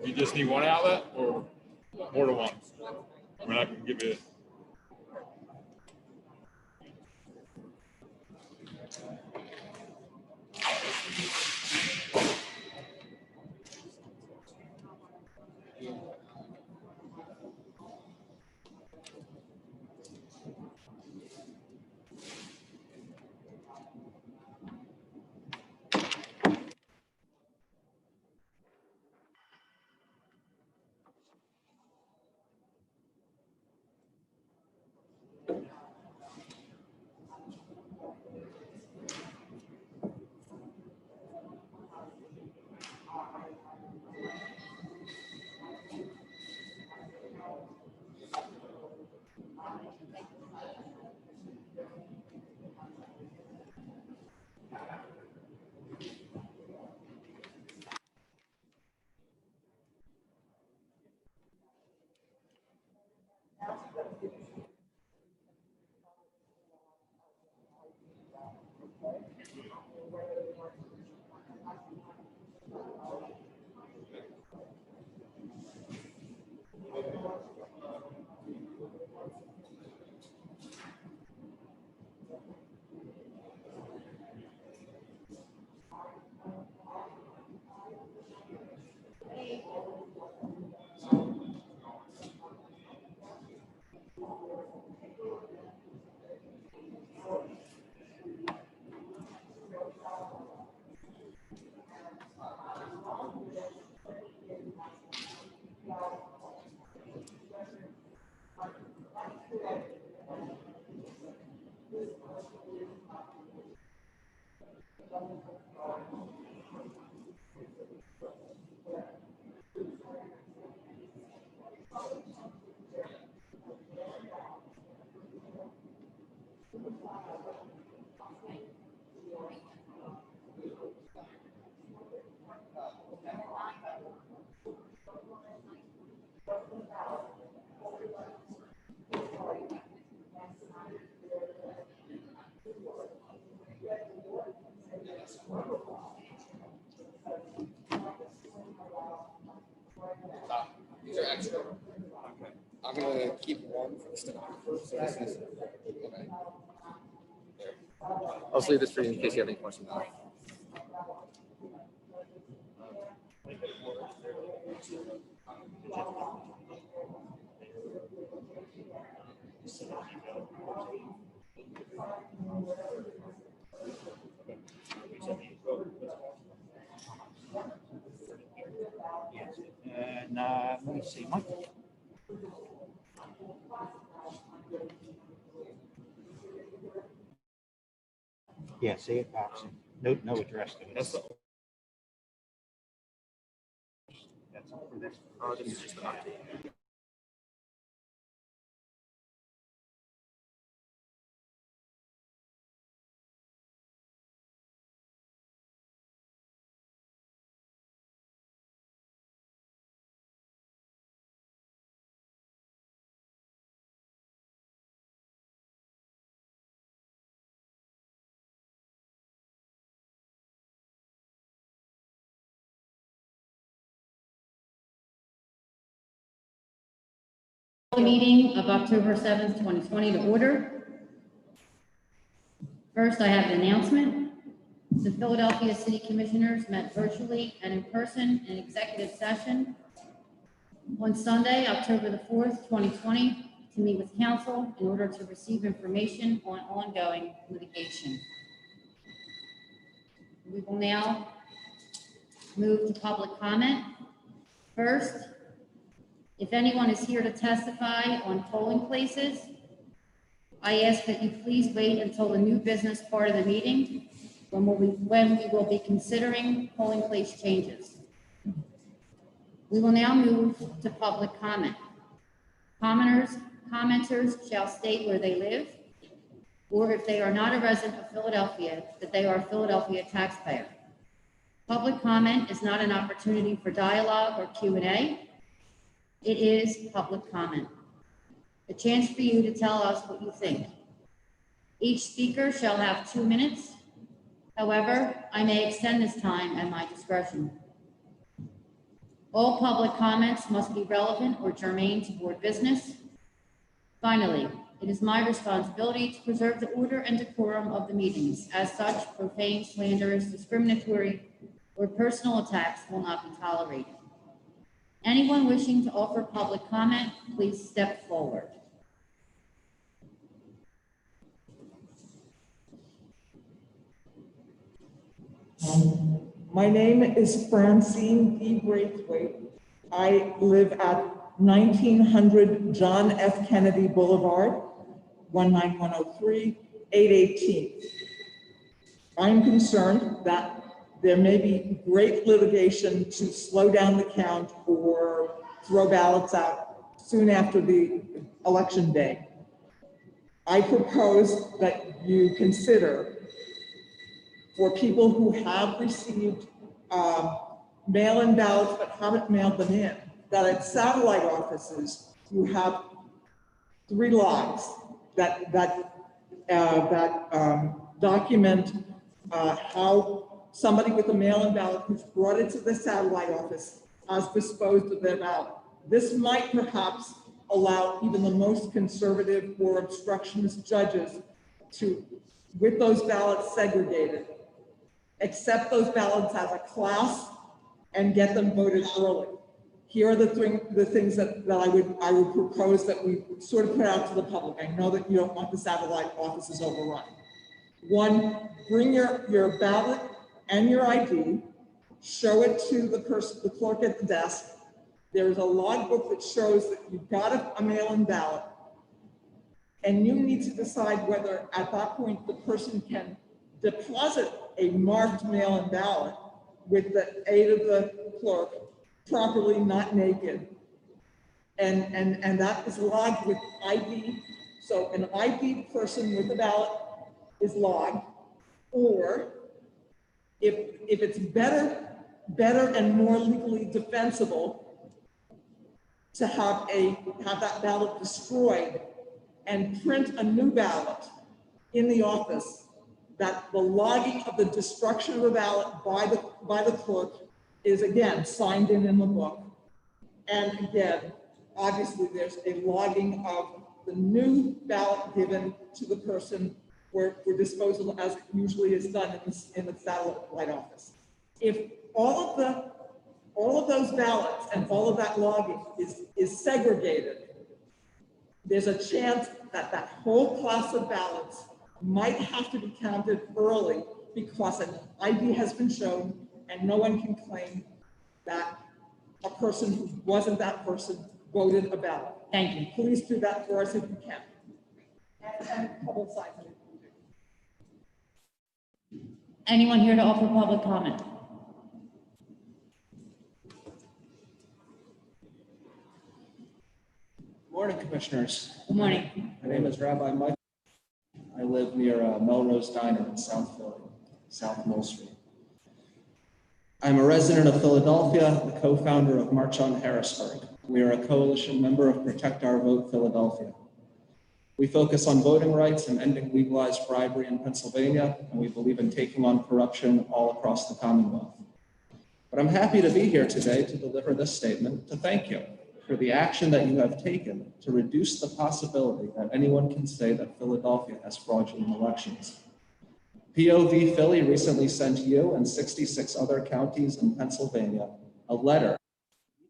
You just need one outlet or more than one? I mean, I can give you. These are extra. Okay. I'm gonna keep one for the stenographer. So this is okay. There. I'll just leave this for you in case you have any questions. And let me see, Michael. Yeah, say it back. No address to it. That's That's for this. oh, this is just the update. Meeting of October 7th, 2020 to order. First, I have an announcement. The Philadelphia City Commissioners met virtually and in person in executive session on Sunday, October the 4th, 2020, to meet with council in order to receive information on ongoing litigation. We will now move to public comment. First, if anyone is here to testify on polling places, I ask that you please wait until the new business part of the meeting when we will be considering polling place changes. We will now move to public comment. Commenters shall state where they live, or if they are not a resident of Philadelphia, that they are a Philadelphia taxpayer. Public comment is not an opportunity for dialogue or Q&A. It is public comment, a chance for you to tell us what you think. Each speaker shall have 2 minutes. However, I may extend this time at my discretion. All public comments must be relevant or germane to board business. Finally, it is my responsibility to preserve the order and decorum of the meetings. As such, profane, slanderous, discriminatory, or personal attacks will not be tolerated. Anyone wishing to offer public comment, please step forward. My name is Francine D. Braithwaite. I live at 1900 John F. Kennedy Boulevard, 19103, 818th. I'm concerned that there may be great litigation to slow down the count or throw ballots out soon after the election day. I propose that you consider, for people who have received mail-in ballots but haven't mailed them in, that at satellite offices, you have 3 logs that document how somebody with a mail-in ballot who's brought it to the satellite office has disposed of their ballot. This might perhaps allow even the most conservative or obstructionist judges to, with those ballots segregated, accept those ballots as a class and get them voted early. Here are the things that I would propose that we sort of put out to the public. I know that you don't want the satellite offices overrun. 1, bring your ballot and your ID, show it to the clerk at the desk. There's a logbook that shows that you've got a mail-in ballot, and you need to decide whether at that point the person can deposit a marked mail-in ballot with the aid of the clerk, properly, not naked. And that is logged with ID. So an ID person with a ballot is logged. Or if it's better and more legally defensible to have that ballot destroyed and print a new ballot in the office, that the logging of the destruction of the ballot by the clerk is again signed in the book. And again, obviously there's a logging of the new ballot given to the person for disposal, as it usually is done in the satellite office. If all of those ballots and all of that logging is segregated, there's a chance that whole class of ballots might have to be counted early because an ID has been shown and no one can claim that a person who wasn't that person voted a ballot. Thank you. Please do that for us if you can. And both sides. Anyone here to offer public comment? Morning, Commissioners. Good morning. My name is Rabbi Mike. I live near Melrose Diner in South Philly, South Mill Street. I'm a resident of Philadelphia, the co-founder of March on Harrisburg. We are a coalition member of Protect Our Vote Philadelphia. We focus on voting rights and ending legalized bribery in Pennsylvania, and we believe in taking on corruption all across the Commonwealth. But I'm happy to be here today to deliver this statement to thank you for the action that you have taken to reduce the possibility that anyone can say that Philadelphia has fraudulent elections. POV Philly recently sent you and 66 other counties in Pennsylvania a letter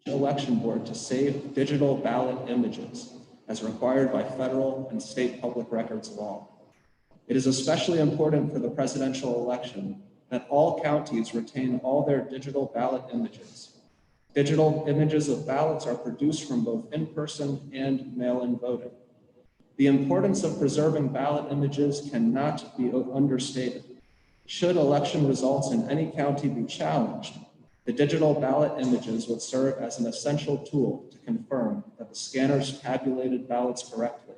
to each election board to save digital ballot images as required by federal and state public records law. It is especially important for the presidential election that all counties retain all their digital ballot images. Digital images of ballots are produced from both in-person and mail-in voting. The importance of preserving ballot images cannot be understated. Should election results in any county be challenged, the digital ballot images would serve as an essential tool to confirm that the scanners tabulated ballots correctly.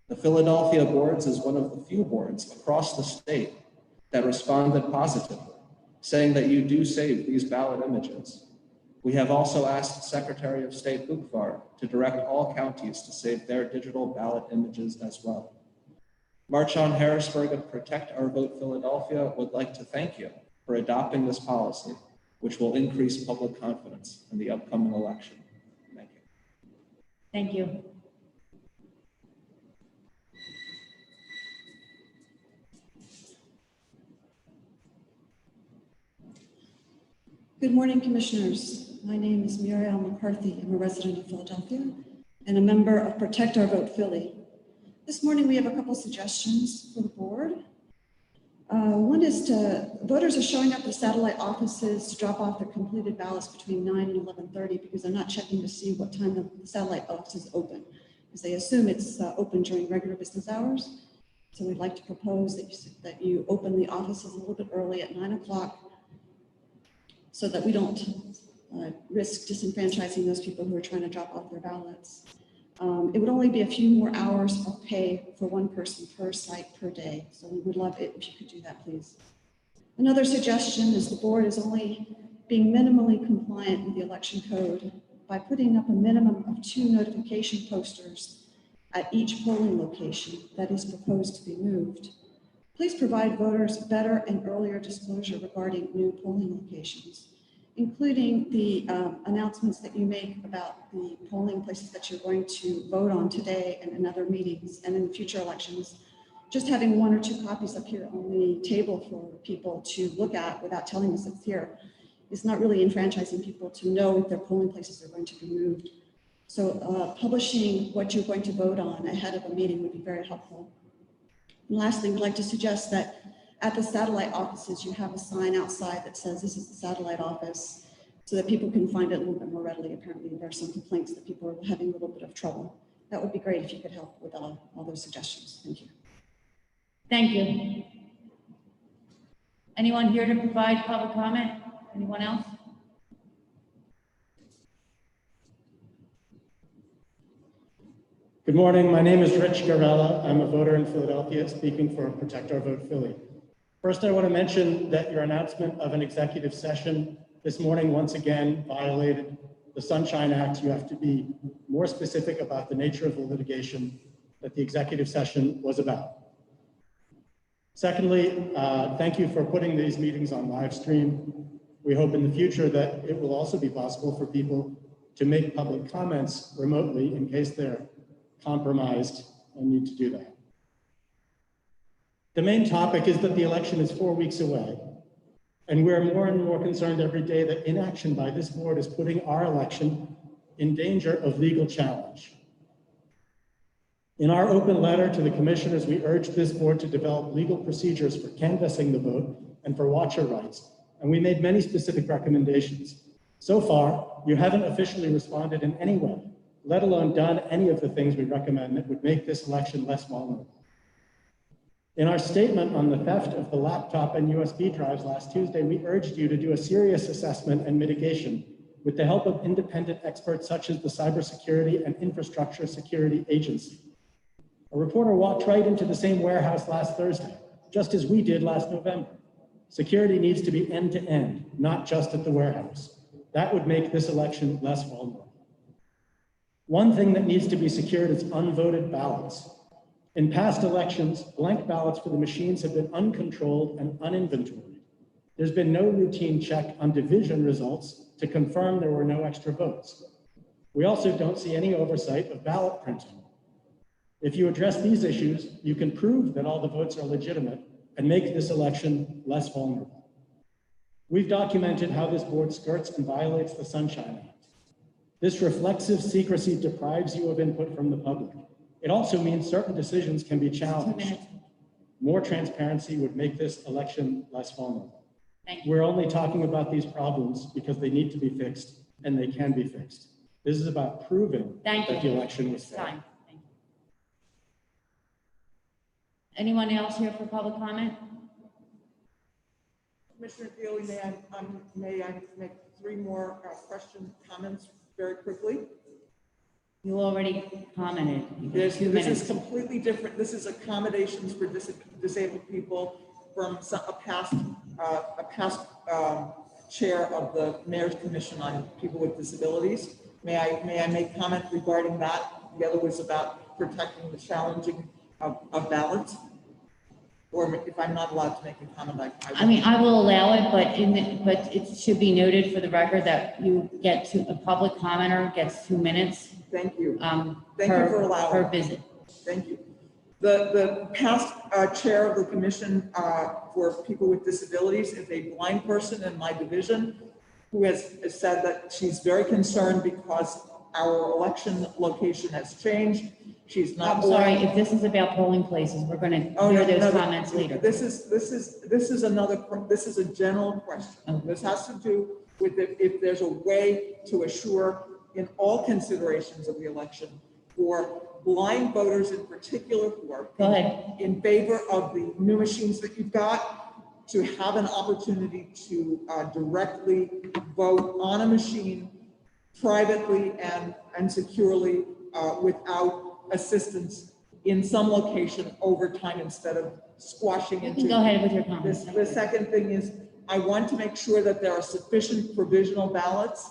The Philadelphia boards is one of the few boards across the state that responded positively, saying that you do save these ballot images. We have also asked Secretary of State Bukvar to direct all counties to save their digital ballot images as well. March on Harrisburg and Protect Our Vote Philadelphia would like to thank you for adopting this policy which will increase public confidence in the upcoming election. Thank you. Thank you. Good morning, Commissioners. My name is Muriel McCarthy. I'm a resident of Philadelphia and a member of Protect Our Vote Philly. This morning, we have a couple suggestions for the board. One is voters are showing up at satellite offices to drop off their completed ballots between 9 and 11:30 because they're not checking to see what time the satellite office is open, because they assume it's open during regular business hours. So we'd like to propose that you open the offices a little bit early at 9 o'clock so that we don't risk disenfranchising those people who are trying to drop off their ballots. It would only be a few more hours of pay for one person per site per day. So we would love it if you could do that, please. Another suggestion is the board is only being minimally compliant with the election code by putting up a minimum of 2 notification posters at each polling location that is proposed to be moved. Please provide voters better and earlier disclosure regarding new polling locations, including the announcements that you make about the polling places that you're going to vote on today and in other meetings and in future elections. Just having 1 or 2 copies up here on the table for people to look at without telling us it's here is not really enfranchising people to know if their polling places are going to be moved. So publishing what you're going to vote on ahead of a meeting would be very helpful. And lastly, we'd like to suggest that at the satellite offices, you have a sign outside that says this is the satellite office so that people can find it a little bit more readily. Apparently, there are some complaints that people are having a little bit of trouble. That would be great if you could help with all those suggestions. Thank you. Thank you. Anyone here to provide public comment? Anyone else? Good morning. My name is Rich Garella. I'm a voter in Philadelphia speaking for Protect Our Vote Philly. First, I want to mention that your announcement of an executive session this morning once again violated the Sunshine Act. You have to be more specific about the nature of the litigation that the executive session was about. Secondly, thank you for putting these meetings on live stream. We hope in the future that it will also be possible for people to make public comments remotely in case they're compromised and need to do that. The main topic is that the election is 4 weeks away, and we're more and more concerned every day that inaction by this board is putting our election in danger of legal challenge. In our open letter to the commissioners, we urged this board to develop legal procedures for canvassing the vote and for watcher rights, and we made many specific recommendations. So far, you haven't officially responded in any way, let alone done any of the things we recommend that would make this election less vulnerable. In our statement on the theft of the laptop and USB drives last Tuesday, we urged you to do a serious assessment and mitigation with the help of independent experts such as the Cybersecurity and Infrastructure Security Agency. A reporter walked right into the same warehouse last Thursday, just as we did last November. Security needs to be end-to-end, not just at the warehouse. That would make this election less vulnerable. One thing that needs to be secured is unvoted ballots. In past elections, blank ballots for the machines have been uncontrolled and uninventoried. There's been no routine check on division results to confirm there were no extra votes. We also don't see any oversight of ballot printing. If you address these issues, you can prove that all the votes are legitimate and make this election less vulnerable. We've documented how this board skirts and violates the Sunshine Act. This reflexive secrecy deprives you of input from the public. It also means certain decisions can be challenged. More transparency would make this election less vulnerable. Thank you. We're only talking about these problems because they need to be fixed and they can be fixed. This is about proving that the election was fair. Time. Thank you. Anyone else here for public comment? Commissioner Daly, may I make 3 more comments very quickly? You already commented. This is completely different. This is accommodations for disabled people from a past chair of the Mayor's Commission on People with Disabilities. May I make comment regarding that? The other was about protecting the challenging of ballots. Or if I'm not allowed to make a comment, I mean, I will allow it, but it should be noted for the record that you get to, a public commenter gets 2 minutes, Thank you. Thank you per, for allowing. per visit. Thank you. The past chair of the commission for people with disabilities is a blind person in my division who has said that she's very concerned because our election location has changed. She's not. I'm sorry, if this is about polling places, we're gonna hear those comments later. This is a general question. Okay. This has to do with if there's a way to assure in all considerations of the election for blind voters in particular who are Go ahead. in favor of the new machines that you've got to have an opportunity to directly vote on a machine privately and securely without assistance in some location over time instead of squashing You into. can go ahead with your comments. The second thing is I want to make sure that there are sufficient provisional ballots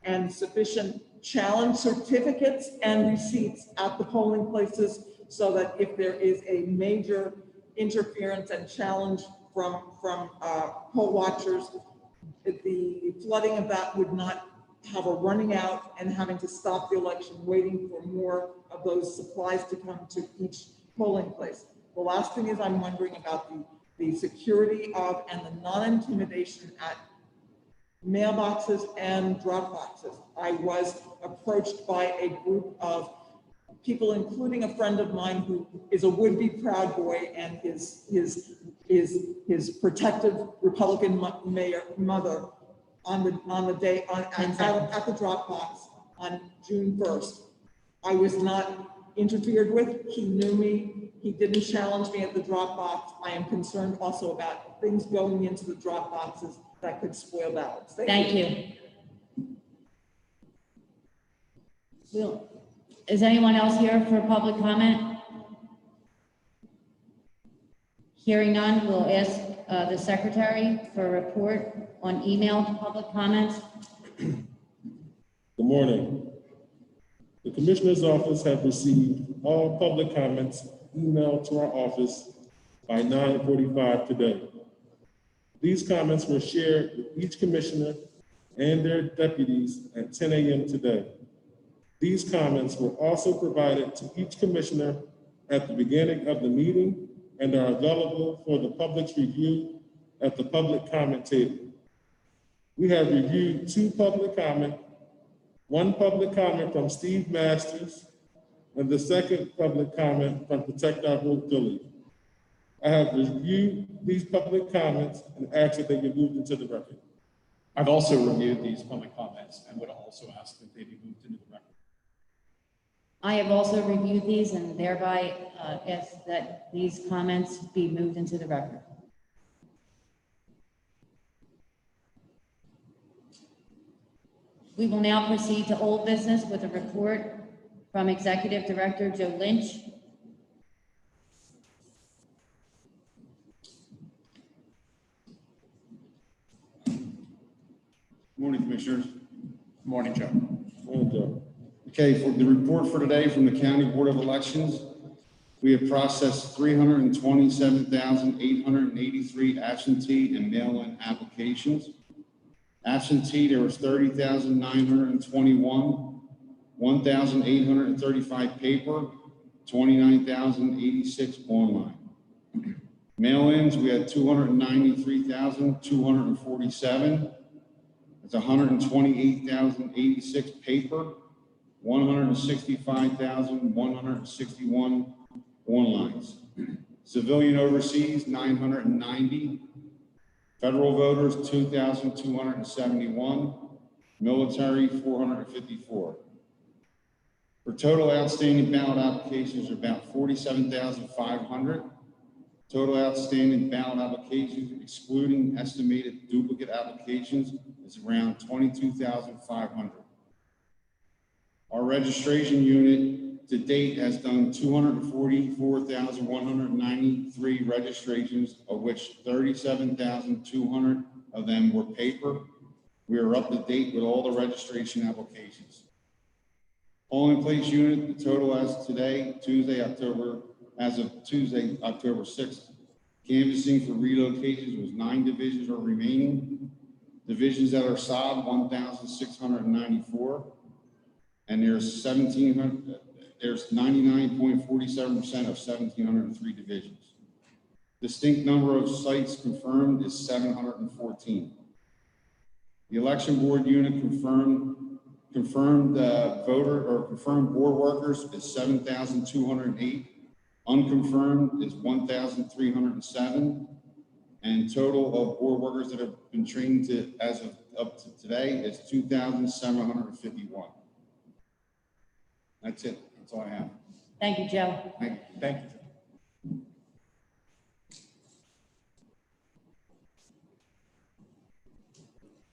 and sufficient challenge certificates and receipts at the polling places so that if there is a major interference and challenge from poll watchers, the flooding of that would not have a running out and having to stop the election, waiting for more of those supplies to come to each polling place. The last thing is I'm wondering about the security of and the non-intimidation at mailboxes and drop boxes. I was approached by a group of people, including a friend of mine who is a would-be Proud Boy, and his protective Republican mother on the day at the drop box on June 1st. I was not interfered with. He knew me. He didn't challenge me at the drop box. I am concerned also about things going into the drop boxes that could spoil ballots. Thank you. Is anyone else here for public comment? Hearing none, we'll ask the secretary for a report on email to public comments. Good morning. The Commissioner's Office have received all public comments emailed to our office by 9:45 today. These comments were shared with each commissioner and their deputies at 10 a.m. today. These comments were also provided to each commissioner at the beginning of the meeting and are available for the public's review at the public comment table. We have reviewed one public comment from Steve Masters, and the second public comment from Protect Our Vote Philly. I have reviewed these public comments and ask that they be moved into the record. I've also reviewed these public comments and would also ask that they be moved into the record. I have also reviewed these and thereby ask that these comments be moved into the record. We will now proceed to old business with a report from Executive Director Joe Lynch. Morning, Commissioners. Morning, Joe. Morning, Joe. Okay, for the report for today from the County Board of Elections, we have processed 327,883 absentee and mail-in applications. Absentee, there was 30,921, 1,835 paper, 29,086 online. Mail-ins, we had 293,247. That's 128,086 paper, 165,161 online. Civilian overseas, 990. Federal voters, 2,271. Military, 454. For total outstanding ballot applications are about 47,500. Total outstanding ballot applications, excluding estimated duplicate applications, is around 22,500. Our registration unit to date has done 244,193 registrations, of which 37,200 of them were paper. We are up to date with all the registration applications. Polling place unit, the total as of Tuesday, October 6th, Canvassing for relocations was 9 divisions are remaining. Divisions that are sob, 1,694. And there's 1,700, there's 99.47% of 1,703 divisions. Distinct number of sites confirmed is 714. The election board unit confirmed voter or confirmed board workers is 7,208. Unconfirmed is 1,307. And total of board workers that have been trained to, as of up to today, is 2,751. That's it. That's all I have. Thank you, Joe. Thank you. Thank you.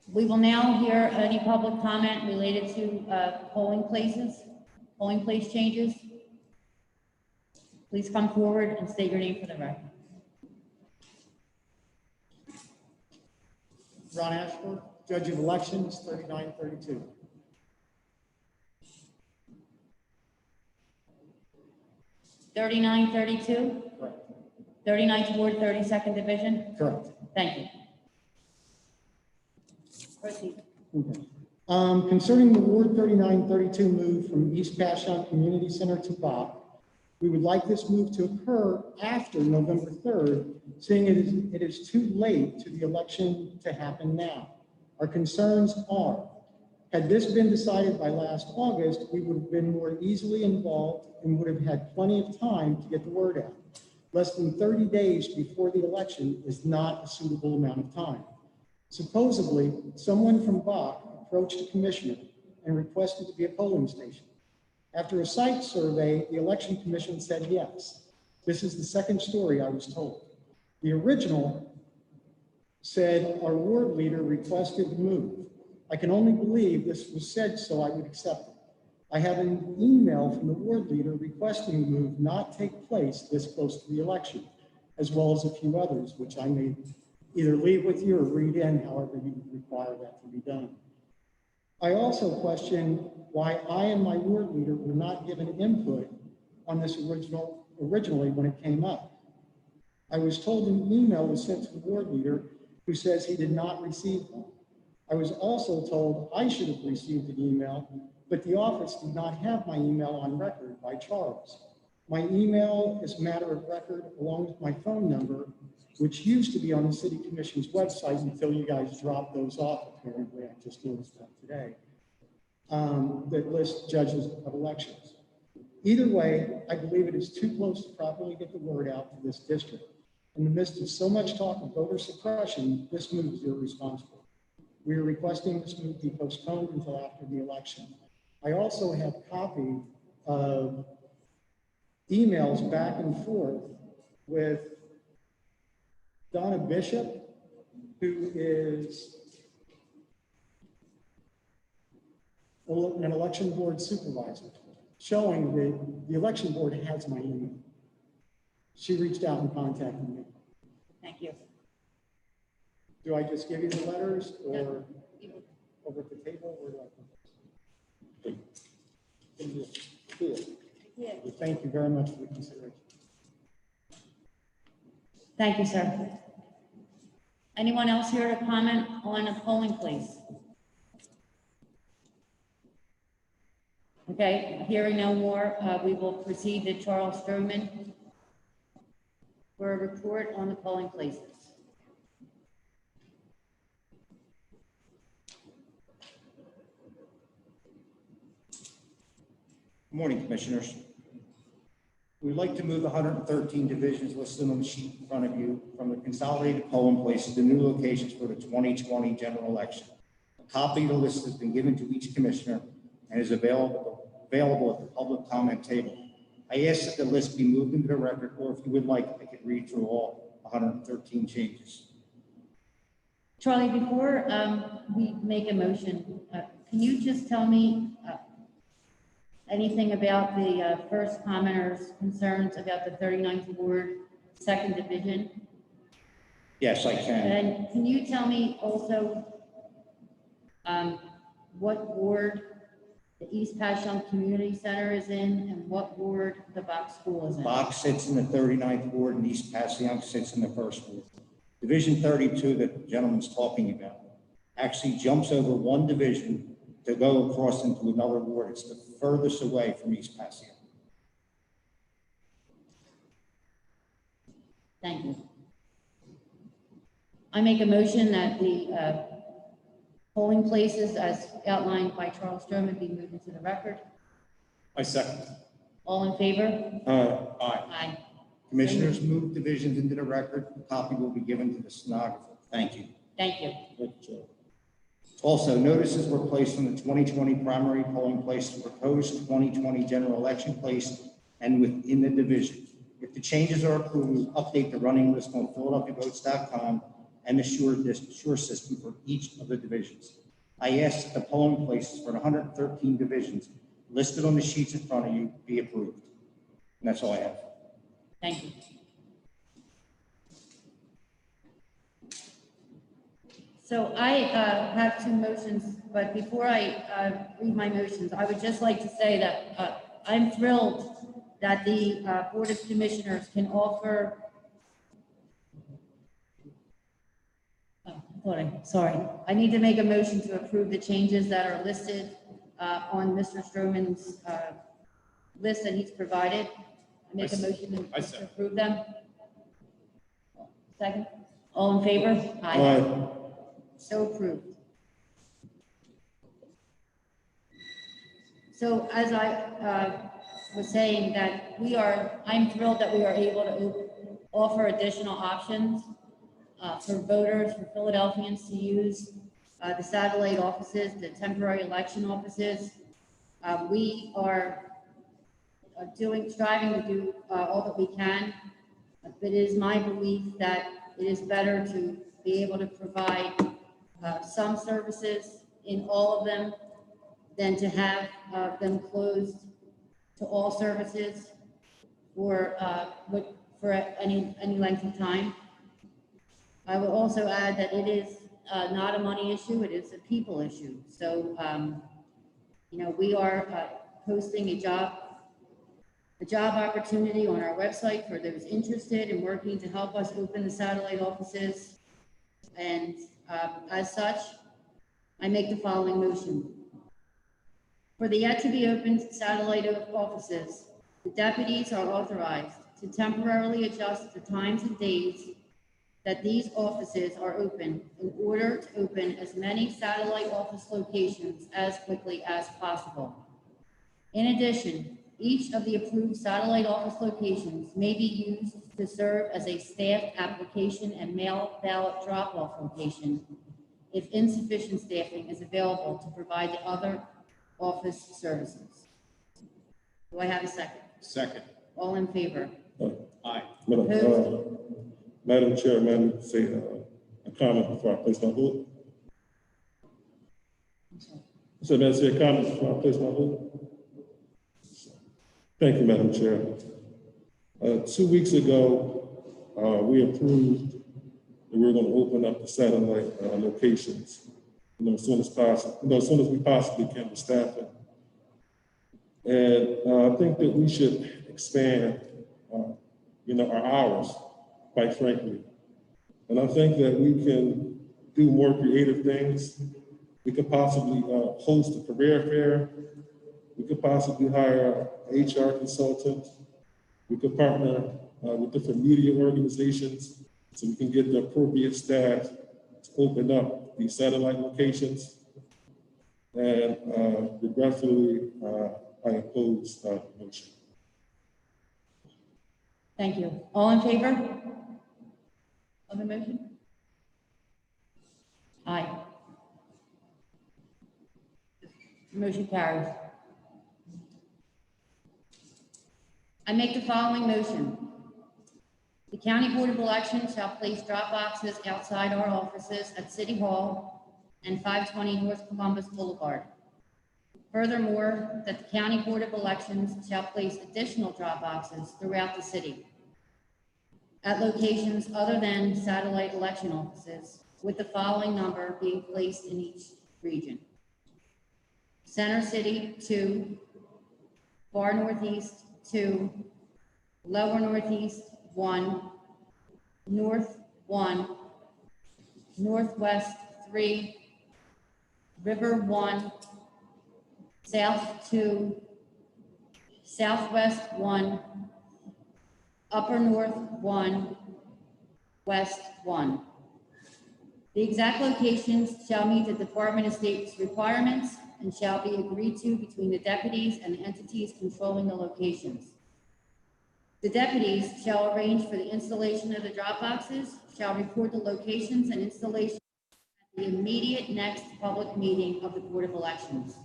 We will now hear any public comment related to polling places, polling place changes. Please come forward and state your name for the record. Ron Ashford, Judge of Elections, 3932. (3932) Correct. 39th Ward, 32nd Division. Correct. Thank you. Proceed. Okay. Concerning the Ward 3932 move from East Pashawn Community Center to Bach, we would like this move to occur after November 3rd, seeing it is too late to the election to happen now. Our concerns are, had this been decided by last August, we would have been more easily involved and would have had plenty of time to get the word out. Less than 30 days before the election is not a suitable amount of time. Supposedly, someone from Bach approached the commissioner and requested to be a polling station. After a site survey, the election commission said yes. This is the second story I was told. The original said our ward leader requested the move. I can only believe this was said so I would accept it. I have an email from the ward leader requesting the move not take place this close to the election, as well as a few others, which I may either leave with you or read in, however you require that to be done. I also question why I and my ward leader were not given input on this originally when it came up. I was told an email was sent to the ward leader who says he did not receive one. I was also told I should have received an email, but the office did not have my email on record by Charles. My email is a matter of record along with my phone number, which used to be on the city commission's website until you guys dropped those off, apparently. I just noticed that today, that lists judges of elections. Either way, I believe it is too close to properly get the word out to this district. In the midst of so much talk of voter suppression, this move is irresponsible. We are requesting this move be postponed until after the election. I also have a copy of emails back and forth with Donna Bishop, who is an election board supervisor, showing that the election board has my email. She reached out and contacted me. Thank you. Do I just give you the letters or over at the table, or do I? Yeah. Thank you very much for the consideration. Thank you, sir. Anyone else here to comment on a polling place? Okay, hearing no more, we will proceed to Charles Stroman for a report on the polling places. Good morning, Commissioners. We'd like to move the 113 divisions listed on the sheet in front of you from the consolidated polling places to new locations for the 2020 general election. A copy of the list has been given to each commissioner and is available at the public comment table. I ask that the list be moved into the record, or if you would like, I could read through all 113 changes. Charlie, before we make a motion, can you just tell me anything about the first commenter's concerns about the 39th Ward, 2nd Division? Yes, I can. And can you tell me also what ward the East Passyunk Community Center is in, and what ward the Box School is in. Box sits in the 39th ward and East Passyunk sits in the 1st ward. Division 32 that the gentleman's talking about actually jumps over one division to go across into another ward. It's the furthest away from East Passyunk. Thank you. I make a motion that the polling places as outlined by Charles Stroman be moved into the record. I second. All in favor? Aye. Aye. Commissioners, move divisions into the record. A copy will be given to the stenographer. Thank you. Thank you. Thank you, Chair. Also, notices were placed on the 2020 primary polling place, the proposed 2020 general election place, and within the division. If the changes are approved, update the running list on PhiladelphiaVotes.com and the Sure system for each of the divisions. I ask that the polling places for the 113 divisions listed on the sheets in front of you be approved. And that's all I have. Thank you. So I have two motions, but before I read my motions, I would just like to say that I'm thrilled that the Board of Commissioners can offer, I need to make a motion to approve the changes that are listed on Mr. Stroman's list that he's provided. I make a motion to approve them. Second. All in favor? Aye. So approved. So as I was saying that I'm thrilled that we are able to offer additional options for voters, for Philadelphians to use the satellite offices, the temporary election offices. We are striving to do all that we can, but it is my belief that it is better to be able to provide some services in all of them than to have them closed to all services for any length of time. I will also add that it is not a money issue, it is a people issue. So, we are posting a job opportunity on our website for those interested in working to help us open the satellite offices. And as such, I make the following motion. For the yet to be opened satellite offices, the deputies are authorized to temporarily adjust the times and days that these offices are open in order to open as many satellite office locations as quickly as possible. In addition, each of the approved satellite office locations may be used to serve as a staffed application and mail ballot drop-off location if insufficient staffing is available to provide the other office services. Do I have a second? Second. All in favor? Aye. Madam Chair, may I say a comment before I place my vote? So may I say a comment before I place my vote? Thank you, Madam Chair. 2 weeks ago, we approved that we were going to open up the satellite locations, as soon as possible, as soon as we possibly can with staffing. And I think that we should expand, our hours, quite frankly. And I think that we can do more creative things. We could possibly host a career fair. We could possibly hire an HR consultant. We could partner with different media organizations so we can get the appropriate staff to open up these satellite locations. And regretfully, I oppose the motion. Thank you. All in favor of the motion? Aye. Motion carries. I make the following motion. The County Board of Elections shall place drop boxes outside our offices at City Hall and 520 North Columbus Boulevard. Furthermore, that the County Board of Elections shall place additional drop boxes throughout the city at locations other than satellite election offices, with the following number being placed in each region: Center City, 2, Far Northeast, 2, Lower Northeast, 1, North, 1, Northwest, 3, River, 1, South, 2, Southwest, 1, Upper North, 1, West, 1. The exact locations shall meet the Department of State's requirements and shall be agreed to between the deputies and the entities controlling the locations. The deputies shall arrange for the installation of the drop boxes, shall report the locations and installation at the immediate next public meeting of the Board of Elections,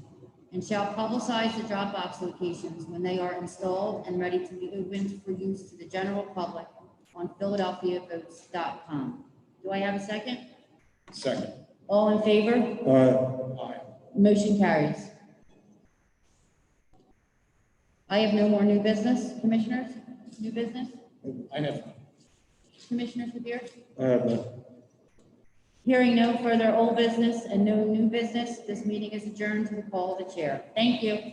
and shall publicize the drop box locations when they are installed and ready to be opened for use to the general public on PhiladelphiaVotes.com. Do I have a second? Second. All in favor? Aye. Motion carries. I have no more new business, commissioners. New business? I have. Commissioner Sabir? I have none. Hearing no further old business and no new business, this meeting is adjourned to the call of the chair. Thank you.